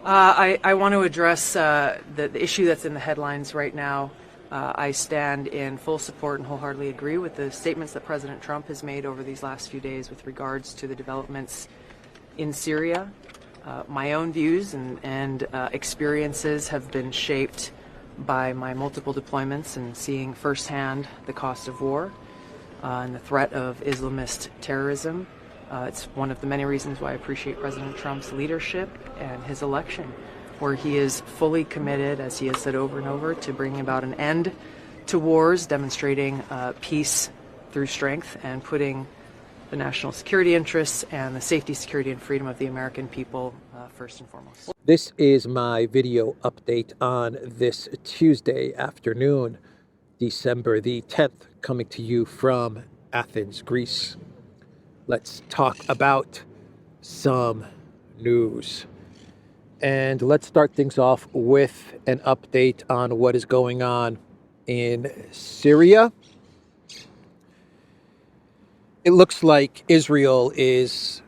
I want to address the issue that's in the headlines right now. I stand in full support and wholeheartedly agree with the statements that President Trump has made over these last few days with regards to the developments in Syria. My own views and experiences have been shaped by my multiple deployments and seeing firsthand the cost of war and the threat of Islamist terrorism. It's one of the many reasons why I appreciate President Trump's leadership and his election, where he is fully committed, as he has said over and over, to bringing about an end to wars, demonstrating peace through strength, and putting the national security interests and the safety, security, and freedom of the American people first and foremost. This is my video update on this Tuesday afternoon, December the 10th, coming to you from Athens, Greece. Let's talk about some news. And let's start things off with an update on what is going on in Syria. It looks like Israel is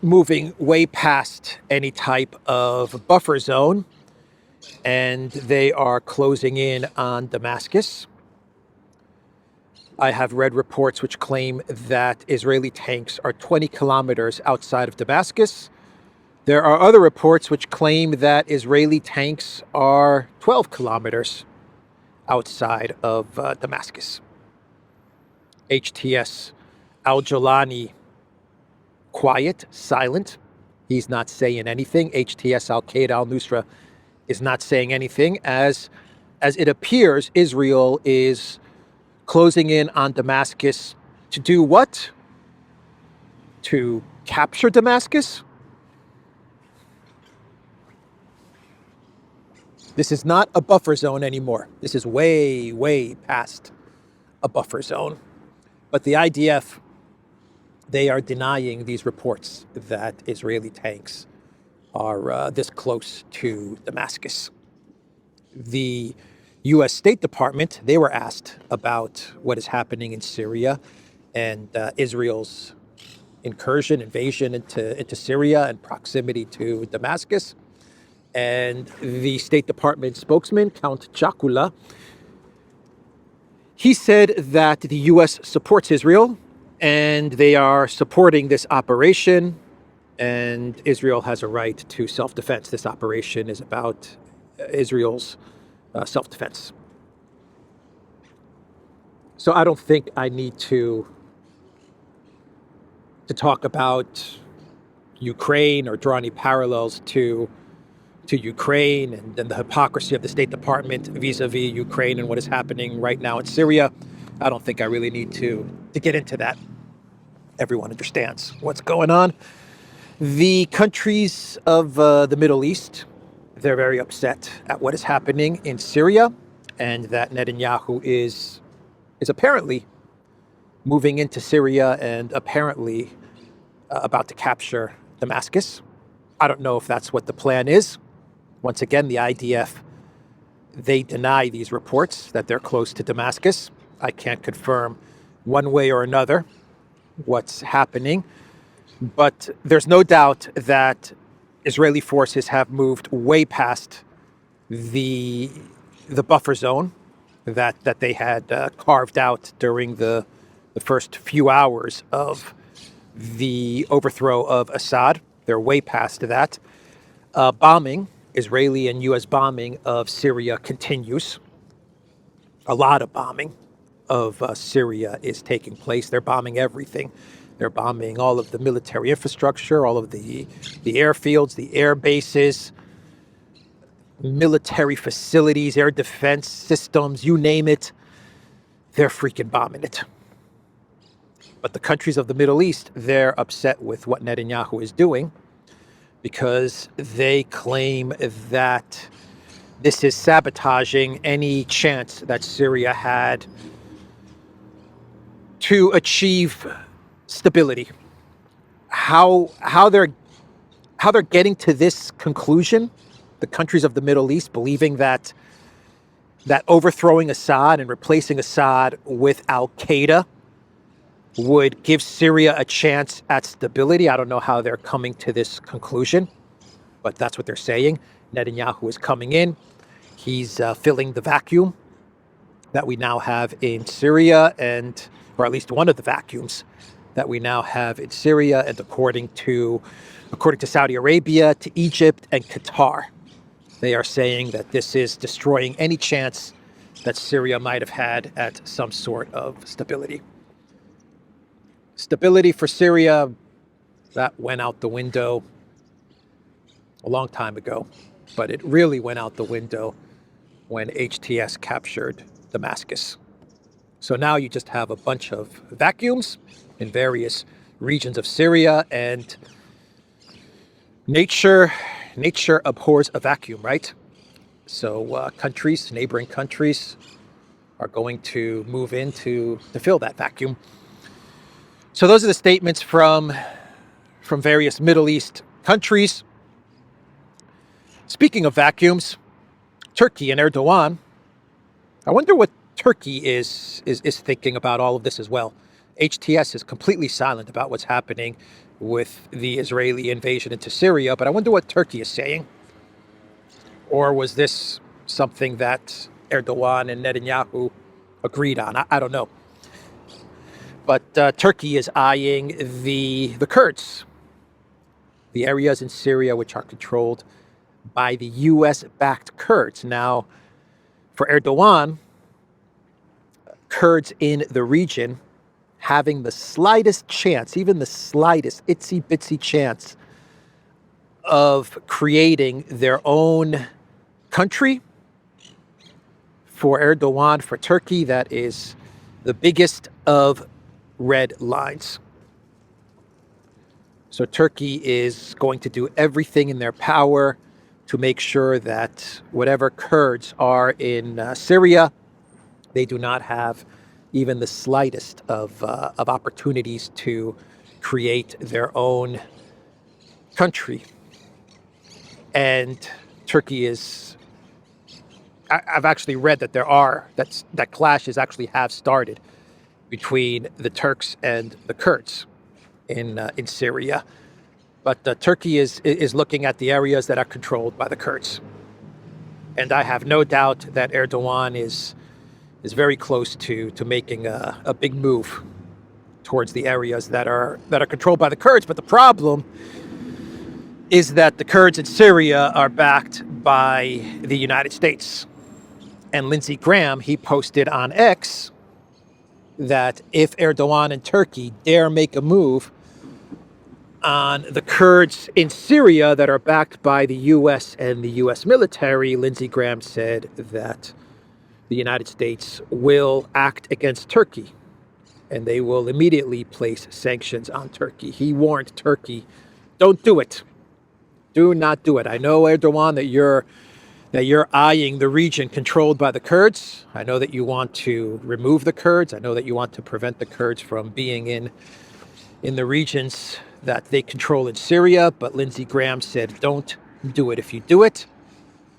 moving way past any type of buffer zone, and they are closing in on Damascus. I have read reports which claim that Israeli tanks are 20 kilometers outside of Damascus. There are other reports which claim that Israeli tanks are 12 kilometers outside of Damascus. HTS Al-Jolani, quiet, silent. He's not saying anything. HTS Al-Qaeda Al-Nusra is not saying anything. As it appears, Israel is closing in on Damascus to do what? To capture Damascus? This is not a buffer zone anymore. This is way, way past a buffer zone. But the IDF, they are denying these reports that Israeli tanks are this close to Damascus. The U.S. State Department, they were asked about what is happening in Syria and Israel's invasion into Syria and proximity to Damascus. And the State Department spokesman, Count Chakula, he said that the U.S. supports Israel and they are supporting this operation, and Israel has a right to self-defense. This operation is about Israel's self-defense. So I don't think I need to talk about Ukraine or draw any parallels to Ukraine and the hypocrisy of the State Department vis-a-vis Ukraine and what is happening right now in Syria. I don't think I really need to get into that. Everyone understands what's going on. The countries of the Middle East, they're very upset at what is happening in Syria, and that Netanyahu is apparently moving into Syria and apparently about to capture Damascus. I don't know if that's what the plan is. Once again, the IDF, they deny these reports that they're close to Damascus. I can't confirm one way or another what's happening, but there's no doubt that Israeli forces have moved way past the buffer zone that they had carved out during the first few hours of the overthrow of Assad. They're way past that. Bombing, Israeli and U.S. bombing of Syria continues. A lot of bombing of Syria is taking place. They're bombing everything. They're bombing all of the military infrastructure, all of the airfields, the air bases, military facilities, air defense systems, you name it. They're freaking bombing it. But the countries of the Middle East, they're upset with what Netanyahu is doing because they claim that this is sabotaging any chance that Syria had to achieve stability. How they're getting to this conclusion, the countries of the Middle East believing that overthrowing Assad and replacing Assad with Al-Qaeda would give Syria a chance at stability. I don't know how they're coming to this conclusion, but that's what they're saying. Netanyahu is coming in. He's filling the vacuum that we now have in Syria, or at least one of the vacuums that we now have in Syria, and according to Saudi Arabia, to Egypt and Qatar. They are saying that this is destroying any chance that Syria might have had at some sort of stability. Stability for Syria, that went out the window a long time ago, but it really went out the window when HTS captured Damascus. So now you just have a bunch of vacuums in various regions of Syria, and nature abhors a vacuum, right? So neighboring countries are going to move in to fill that vacuum. So those are the statements from various Middle East countries. Speaking of vacuums, Turkey and Erdogan, I wonder what Turkey is thinking about all of this as well. HTS is completely silent about what's happening with the Israeli invasion into Syria, but I wonder what Turkey is saying. Or was this something that Erdogan and Netanyahu agreed on? I don't know. But Turkey is eyeing the Kurds, the areas in Syria which are controlled by the U.S.-backed Kurds. Now, for Erdogan, Kurds in the region having the slightest chance, even the slightest itsy-bitsy chance of creating their own country, for Erdogan, for Turkey, that is the biggest of red lines. So Turkey is going to do everything in their power to make sure that whatever Kurds are in Syria, they do not have even the slightest of opportunities to create their own country. And Turkey is, I've actually read that that clashes actually have started between the Turks and the Kurds in Syria. But Turkey is looking at the areas that are controlled by the Kurds. And I have no doubt that Erdogan is very close to making a big move towards the areas that are controlled by the Kurds. But the problem is that the Kurds in Syria are backed by the United States. And Lindsey Graham, he posted on X that if Erdogan and Turkey dare make a move on the Kurds in Syria that are backed by the U.S. and the U.S. military, Lindsey Graham said that the United States will act against Turkey and they will immediately place sanctions on Turkey. He warned Turkey, don't do it. Do not do it. I know, Erdogan, that you're eyeing the region controlled by the Kurds. I know that you want to remove the Kurds. I know that you want to prevent the Kurds from being in the regions that they control in Syria. But Lindsey Graham said, don't do it. If you do it,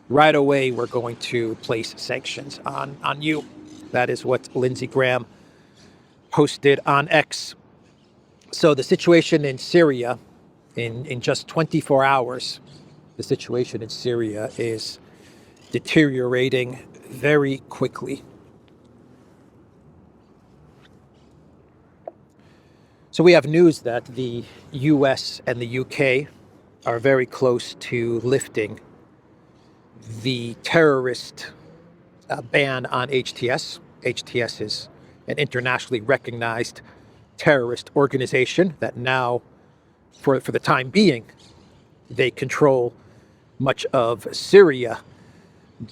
right away we're going to place sanctions on you. That is what Lindsey Graham posted on X. So the situation in Syria, in just 24 hours, the situation in Syria is deteriorating very quickly. So we have news that the US and the UK are very close to lifting the terrorist ban on HTS. HTS is an internationally recognized terrorist organization that now, for the time being, they control much of Syria.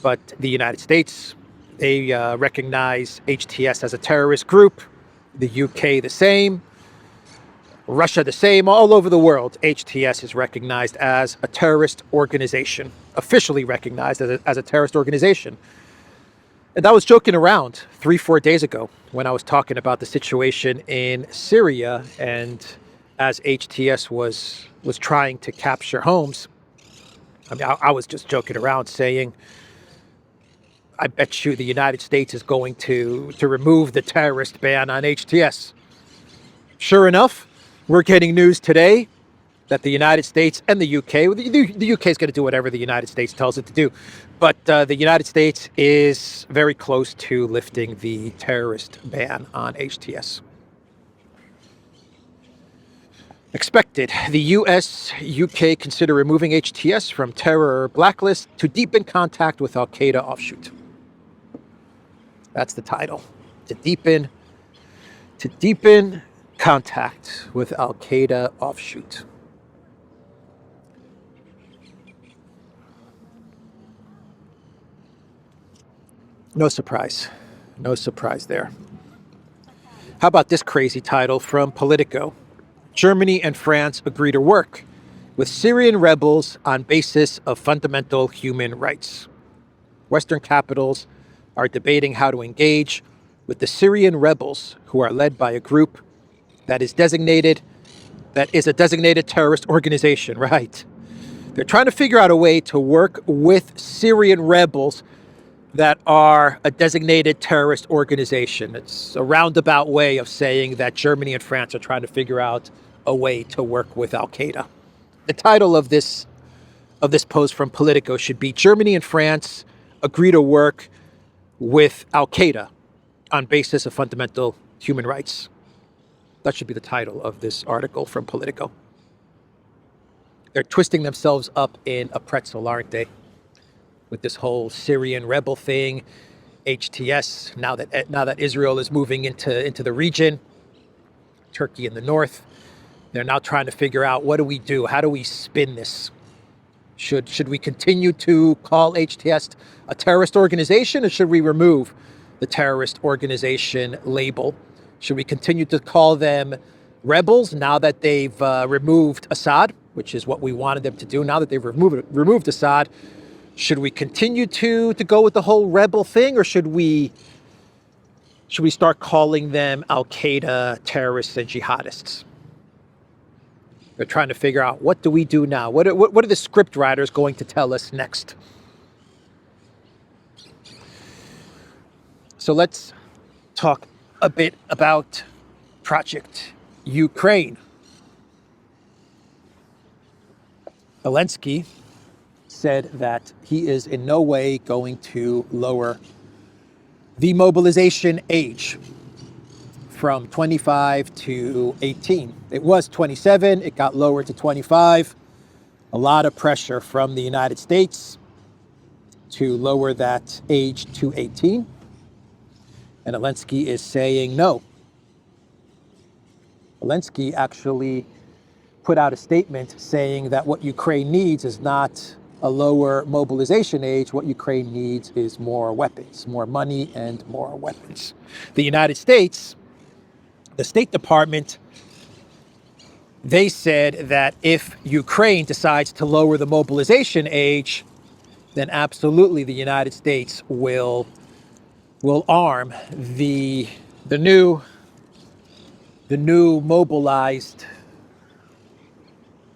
But the United States, they recognize HTS as a terrorist group. The UK the same. Russia the same. All over the world, HTS is recognized as a terrorist organization, officially recognized as a terrorist organization. And I was joking around 3-4 days ago when I was talking about the situation in Syria, and as HTS was trying to capture homes, I mean, I was just joking around saying, I bet you the United States is going to remove the terrorist ban on HTS. Sure enough, we're getting news today that the United States and the UK, well, the UK is going to do whatever the United States tells it to do, but the United States is very close to lifting the terrorist ban on HTS. Expected. The US, UK consider removing HTS from terror blacklist to deepen contact with Al-Qaeda offshoot. That's the title. To deepen contact with Al-Qaeda offshoot. No surprise. No surprise there. How about this crazy title from Politico? Germany and France agree to work with Syrian rebels on basis of fundamental human rights. Western capitals are debating how to engage with the Syrian rebels, who are led by a group that is a designated terrorist organization, right? They're trying to figure out a way to work with Syrian rebels that are a designated terrorist organization. It's a roundabout way of saying that Germany and France are trying to figure out a way to work with Al-Qaeda. The title of this post from Politico should be Germany and France agree to work with Al-Qaeda on basis of fundamental human rights. That should be the title of this article from Politico. They're twisting themselves up in a pretzel, aren't they? With this whole Syrian rebel thing, HTS, now that Israel is moving into the region, Turkey in the north, they're now trying to figure out, what do we do? How do we spin this? Should we continue to call HTS a terrorist organization, or should we remove the terrorist organization label? Should we continue to call them rebels now that they've removed Assad, which is what we wanted them to do? Now that they've removed Assad, should we continue to go with the whole rebel thing, or should we start calling them Al-Qaeda terrorists and jihadists? They're trying to figure out, what do we do now? What are the script writers going to tell us next? So let's talk a bit about Project Ukraine. Zelensky said that he is in no way going to lower the mobilization age from 25 to 18. It was 27, it got lowered to 25. A lot of pressure from the United States to lower that age to 18. And Zelensky is saying no. Zelensky actually put out a statement saying that what Ukraine needs is not a lower mobilization age. What Ukraine needs is more weapons, more money and more weapons. The United States, the State Department, they said that if Ukraine decides to lower the mobilization age, then absolutely the United States will arm the new mobilized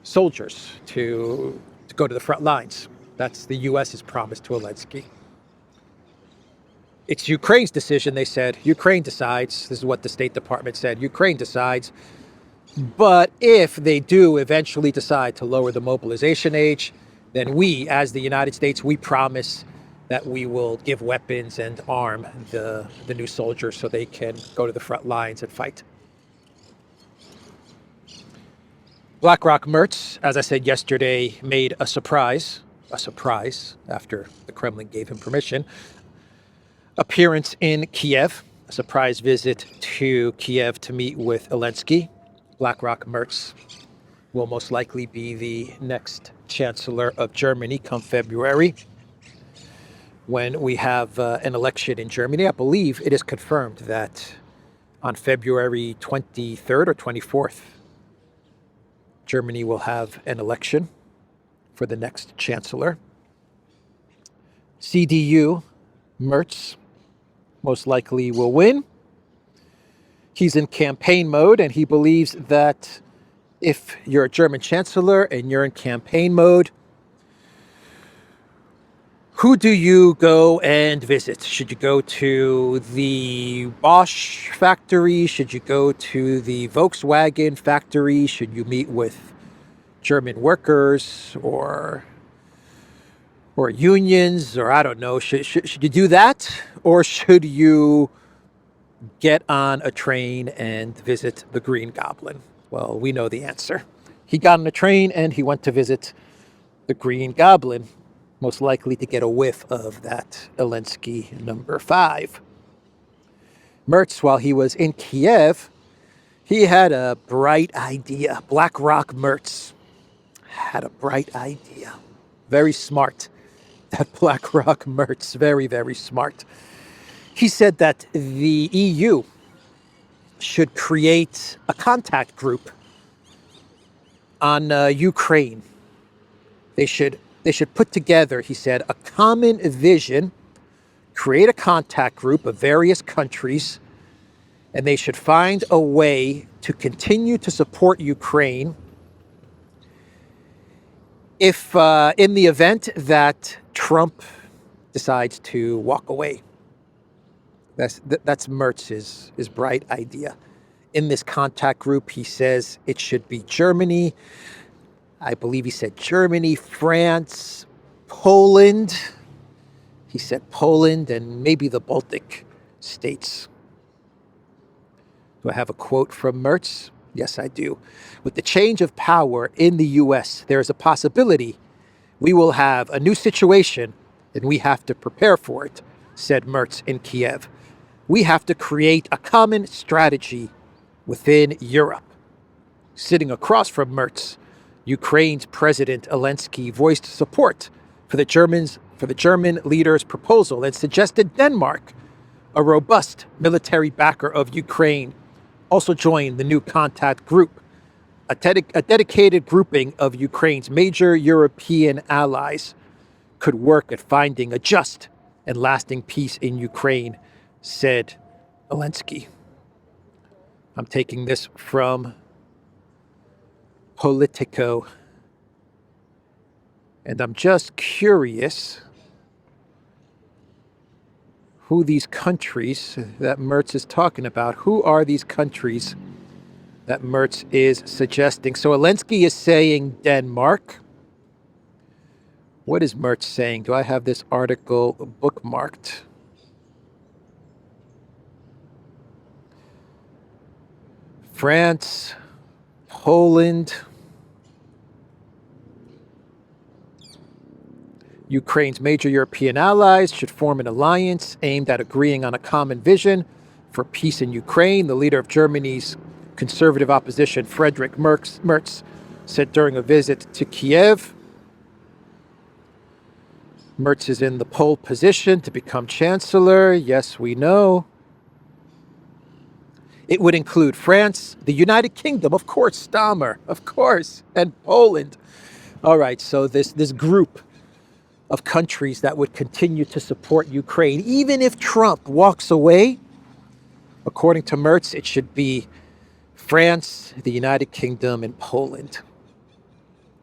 soldiers to go to the front lines. That's the U.S.'s promise to Zelensky. It's Ukraine's decision, they said. Ukraine decides. This is what the State Department said. Ukraine decides. But if they do eventually decide to lower the mobilization age, then we, as the United States, we promise that we will give weapons and arm the new soldiers so they can go to the front lines and fight. BlackRock Merz, as I said yesterday, made a surprise after the Kremlin gave him permission, appearance in Kiev, a surprise visit to Kiev to meet with Zelensky. BlackRock Merz will most likely be the next chancellor of Germany come February, when we have an election in Germany. I believe it is confirmed that on February 23rd or 24th, Germany will have an election for the next chancellor. CDU, Merz, most likely will win. He's in campaign mode, and he believes that if you're a German chancellor and you're in campaign mode, who do you go and visit? Should you go to the Bosch factory? Should you go to the Volkswagen factory? Should you meet with German workers or unions, or I don't know. Should you do that? Or should you get on a train and visit the Green Goblin? Well, we know the answer. He got on a train and he went to visit the Green Goblin, most likely to get a whiff of that Zelensky number 5. Merz, while he was in Kiev, he had a bright idea. BlackRock Merz had a bright idea. Very smart. That BlackRock Merz, very, very smart. He said that the EU should create a contact group on Ukraine. They should put together, he said, a common vision, create a contact group of various countries, and they should find a way to continue to support Ukraine if, in the event that Trump decides to walk away. That's Merz's bright idea. In this contact group, he says it should be Germany. I believe he said Germany, France, Poland. He said Poland and maybe the Baltic states. Do I have a quote from Merz? Yes, I do. With the change of power in the U.S., there is a possibility we will have a new situation and we have to prepare for it, said Merz in Kiev. We have to create a common strategy within Europe. Sitting across from Merz, Ukraine's President Zelensky voiced support for the German leader's proposal and suggested Denmark, a robust military backer of Ukraine, also join the new contact group, a dedicated grouping of Ukraine's major European allies could work at finding a just and lasting peace in Ukraine, said Zelensky. I'm taking this from Politico. And I'm just curious who these countries that Merz is talking about, who are these countries that Merz is suggesting? So Zelensky is saying Denmark. What is Merz saying? Do I have this article bookmarked? France, Poland, Ukraine's major European allies should form an alliance aimed at agreeing on a common vision for peace in Ukraine. The leader of Germany's conservative opposition, Friedrich Merz, said during a visit to Kiev. Merz is in the pole position to become chancellor. Yes, we know. It would include France, the United Kingdom, of course, Stammer, of course, and Poland. All right, so this group of countries that would continue to support Ukraine, even if Trump walks away, according to Merz, it should be France, the United Kingdom, and Poland.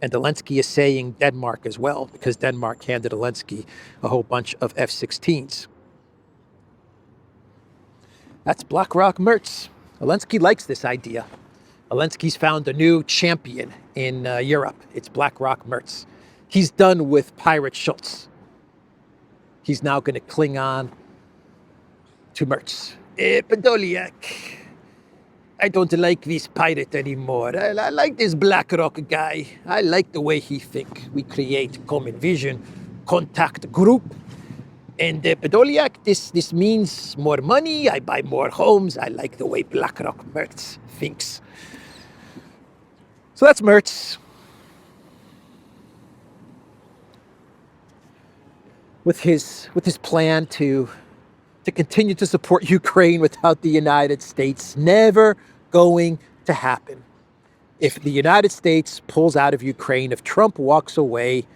And Zelensky is saying Denmark as well, because Denmark handed Zelensky a whole bunch of F-16s. That's BlackRock Merz. Zelensky likes this idea. Zelensky's found a new champion in Europe. It's BlackRock Merz. He's done with Pirate Schultz. He's now going to cling on to Merz. Podolyak, I don't like this pirate anymore. I like this BlackRock guy. I like the way he thinks. We create common vision, contact group. And Podolyak, this means more money. I buy more homes. I like the way BlackRock Merz thinks. So that's Merz. With his plan to continue to support Ukraine without the United States. Never going to happen. If the United States pulls out of Ukraine, if Trump walks away,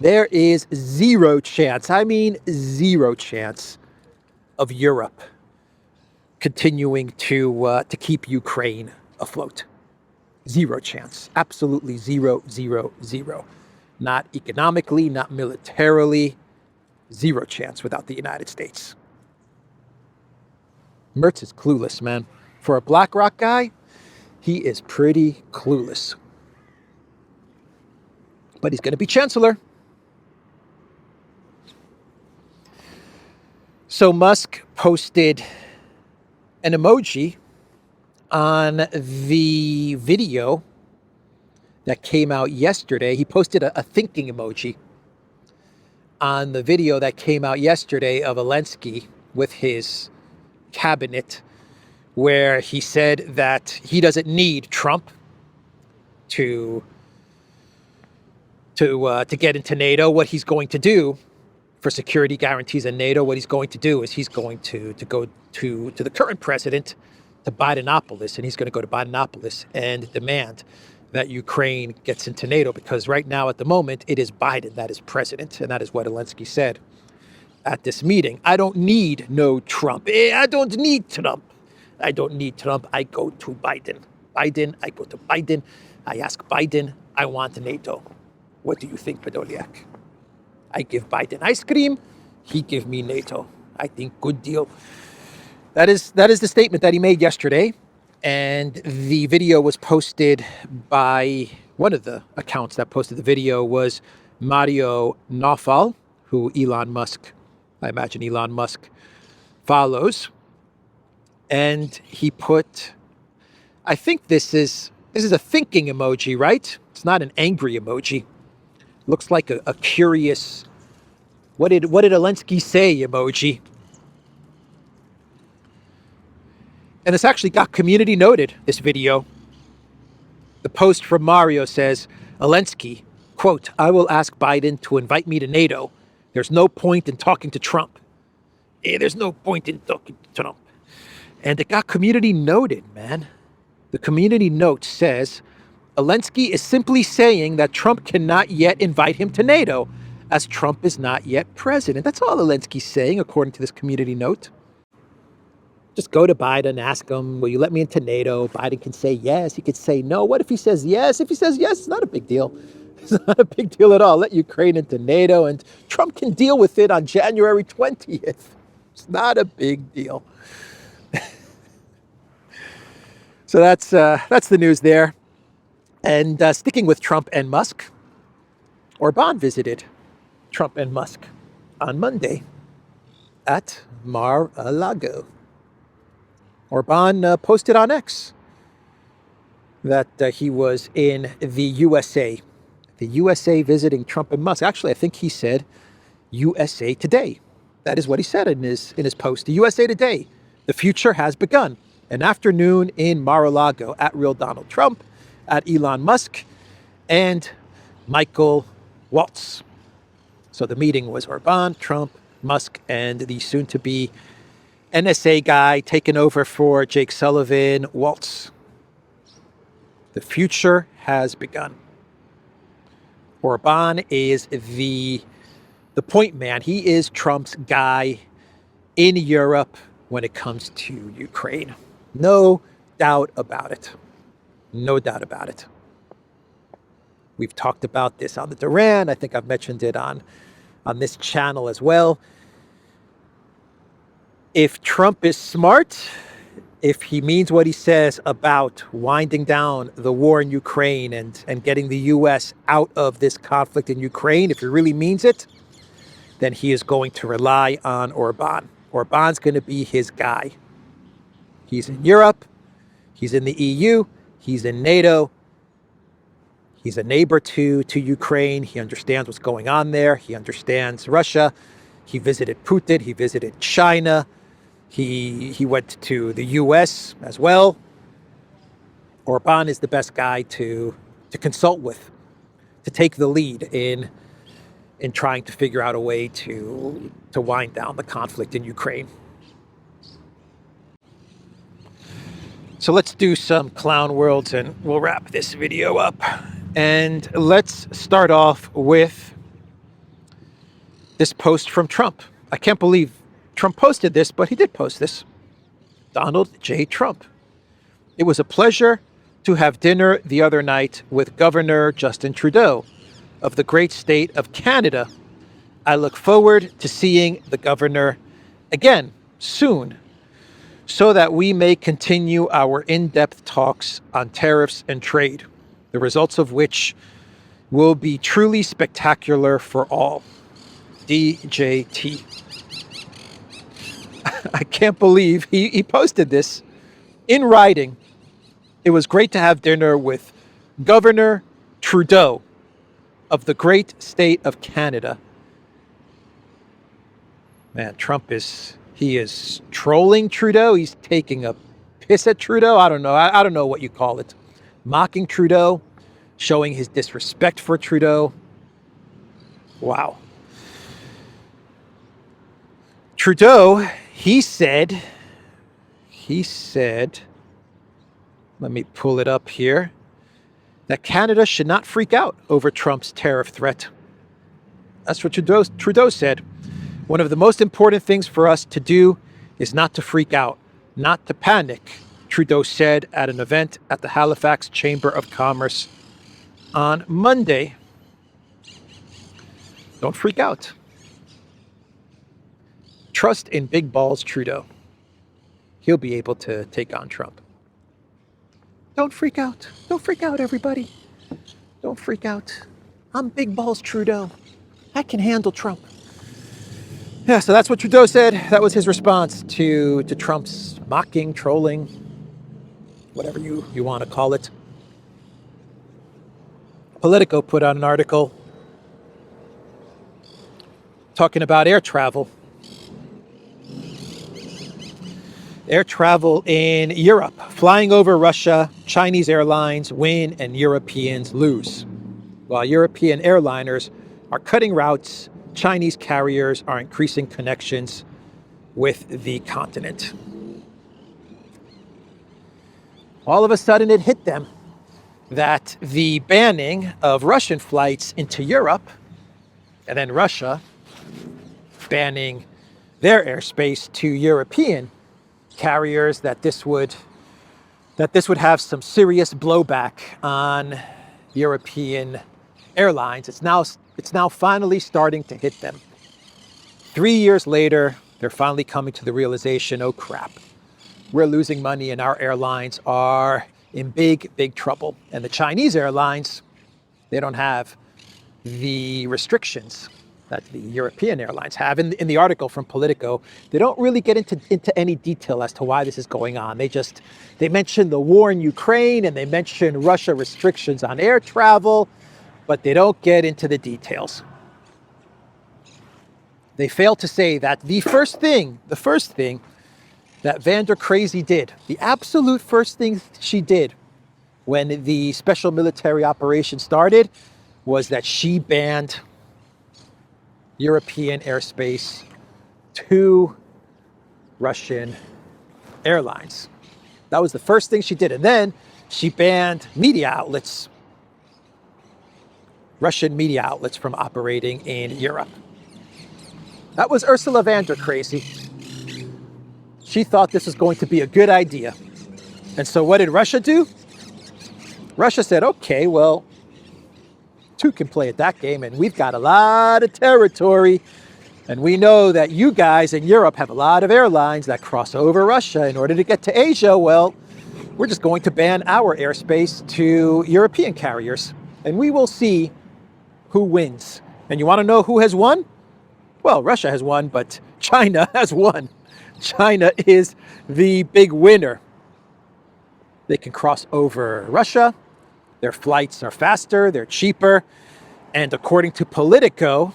there is zero chance, I mean 0 chance, of Europe continuing to keep Ukraine afloat. 0 chance. Absolutely 0, 0, 0. Not economically, not militarily. 0 chance without the United States. Merz is clueless, man. For a BlackRock guy, he is pretty clueless. but he's going to be chancellor. So Musk posted an emoji on the video that came out yesterday. He posted a thinking emoji on the video that came out yesterday of Zelensky with his cabinet, where he said that he doesn't need Trump to get into NATO. What he's going to do for security guarantees in NATO, what he's going to do is he's going to go to the current president, to Bidenopolis, and he's going to go to Bidenopolis and demand that Ukraine gets into NATO, because right now at the moment it is Biden that is president, and that is what Zelensky said at this meeting. I don't need no Trump. I don't need Trump. I don't need Trump. I go to Biden. I go to Biden. I ask Biden, I want NATO. What do you think, Podolyak? I give Biden ice cream. He give me NATO. I think good deal. That is the statement that he made yesterday. And the video was posted by one of the accounts that posted the video was Mario Nawfal, who I imagine Elon Musk follows. And he put, I think this is a thinking emoji, right? It's not an angry emoji. Looks like a curious, what did Zelensky say emoji. And this actually got community noted, this video. The post from Mario says, Zelensky, quote, I will ask Biden to invite me to NATO. There's no point in talking to Trump. There's no point in talking to Trump. And it got community noted, man. The community note says, Zelensky is simply saying that Trump cannot yet invite him to NATO, as Trump is not yet president. That's all Zelensky's saying, according to this community note. Just go to Biden, ask him, will you let me into NATO? Biden can say yes, he could say no. What if he says yes? If he says yes, it's not a big deal. It's not a big deal at all. Let Ukraine into NATO, and Trump can deal with it on January 20th. It's not a big deal. So that's the news there. And sticking with Trump and Musk, Orban visited Trump and Musk on Monday at Mar-a-Lago. Orban posted on X that he was in the USA visiting Trump and Musk. Actually, I think he said USA Today. That is what he said in his post. The USA Today, the future has begun. An afternoon in Mar-a-Lago at Real Donald Trump, at Elon Musk, and Michael Waltz. So the meeting was Orban, Trump, Musk, and the soon-to-be NSA guy taking over for Jake Sullivan, Waltz. The future has begun. Orban is the point man. He is Trump's guy in Europe when it comes to Ukraine. No doubt about it. No doubt about it. We've talked about this on the Duran. I think I've mentioned it on this channel as well. If Trump is smart, if he means what he says about winding down the war in Ukraine and getting the U.S. out of this conflict in Ukraine, if he really means it, then he is going to rely on Orban. Orban's going to be his guy. He's in Europe. He's in the EU. He's in NATO. He's a neighbor to Ukraine. He understands what's going on there. He understands Russia. He visited Putin. He visited China. He went to the U.S. as well. Orban is the best guy to consult with, to take the lead in trying to figure out a way to wind down the conflict in Ukraine. So let's do some clown worlds and we'll wrap this video up. And let's start off with this post from Trump. I can't believe Trump posted this, but he did post this. Donald J. Trump. It was a pleasure to have dinner the other night with Governor Justin Trudeau of the great state of Canada. I look forward to seeing the governor again soon, so that we may continue our in-depth talks on tariffs and trade, the results of which will be truly spectacular for all. DJT. I can't believe he posted this in writing. It was great to have dinner with Governor Trudeau of the great state of Canada. Man, Trump is trolling Trudeau. He's taking a piss at Trudeau. I don't know. I don't know what you call it. Mocking Trudeau, showing his disrespect for Trudeau. Wow. Trudeau, he said, let me pull it up here, that Canada should not freak out over Trump's tariff threat. That's what Trudeau said. One of the most important things for us to do is not to freak out, not to panic, Trudeau said at an event at the Halifax Chamber of Commerce on Monday. Don't freak out. Trust in big balls Trudeau. He'll be able to take on Trump. Don't freak out. Don't freak out, everybody. Don't freak out. I'm big balls Trudeau. I can handle Trump. Yeah, so that's what Trudeau said. That was his response to Trump's mocking, trolling, whatever you want to call it. Politico put out an article talking about air travel. Air travel in Europe. Flying over Russia, Chinese airlines win and Europeans lose. While European airliners are cutting routes, Chinese carriers are increasing connections with the continent. All of a sudden it hit them that the banning of Russian flights into Europe, and then Russia banning their airspace to European carriers, that this would have some serious blowback on European airlines. It's now finally starting to hit them. 3 years later, they're finally coming to the realization, oh crap, we're losing money and our airlines are in big, big trouble. And the Chinese airlines, they don't have the restrictions that the European airlines have. In the article from Politico, they don't really get into any detail as to why this is going on. They mention the war in Ukraine and they mention Russia restrictions on air travel, but they don't get into the details. They fail to say that the first thing that Vander Crazy did, the absolute first thing she did when the special military operation started, was that she banned European airspace to Russian airlines. That was the first thing she did. And then she banned media outlets, Russian media outlets, from operating in Europe. That was Ursula von der Crazy. She thought this was going to be a good idea. And so what did Russia do? Russia said, okay, well, two can play at that game, and we've got a lot of territory, and we know that you guys in Europe have a lot of airlines that cross over Russia in order to get to Asia. Well, we're just going to ban our airspace to European carriers, and we will see who wins. And you want to know who has won? Well, Russia has won, but China has won. China is the big winner. They can cross over Russia. Their flights are faster, they're cheaper, and according to Politico,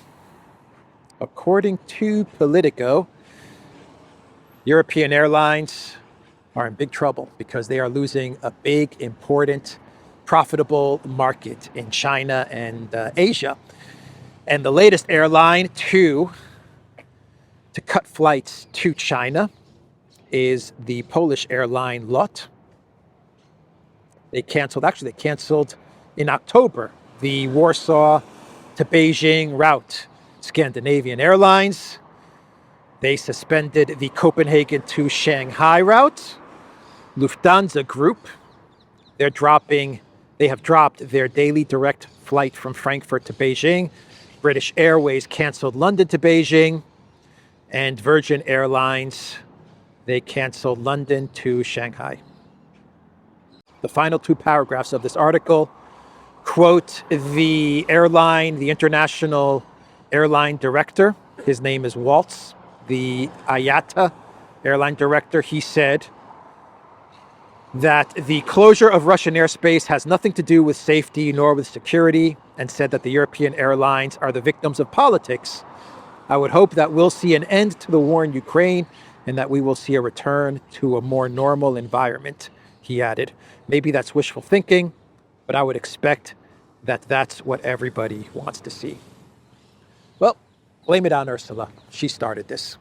European airlines are in big trouble because they are losing a big, important, profitable market in China and Asia. And the latest airline to cut flights to China is the Polish airline LOT. They canceled in October the Warsaw to Beijing route. Scandinavian Airlines, they suspended the Copenhagen to Shanghai route. Lufthansa Group, they have dropped their daily direct flight from Frankfurt to Beijing. British Airways canceled London to Beijing. And Virgin Airlines, they canceled London to Shanghai. The final two paragraphs of this article, quote the international airline director. His name is Waltz, the IATA airline director. He said that the closure of Russian airspace has nothing to do with safety nor with security, and said that the European airlines are the victims of politics. I would hope that we'll see an end to the war in Ukraine and that we will see a return to a more normal environment, he added. Maybe that's wishful thinking, but I would expect that that's what everybody wants to see. Well, blame it on Ursula. She started this.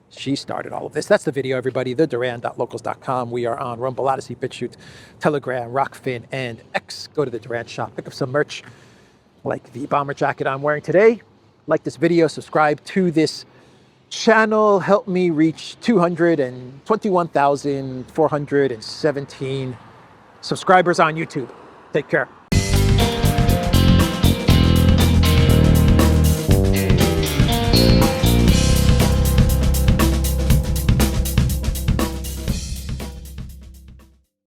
She started all of this. That's the video, everybody. TheDuran.locals.com. We are on Rumble, ODYSEE, BitChute, Telegram, Rockfin, and X. Go to the Duran shop. Pick up some merch like the bomber jacket I'm wearing today. Like this video. Subscribe to this channel. Help me reach 221,417 subscribers on YouTube. Take care.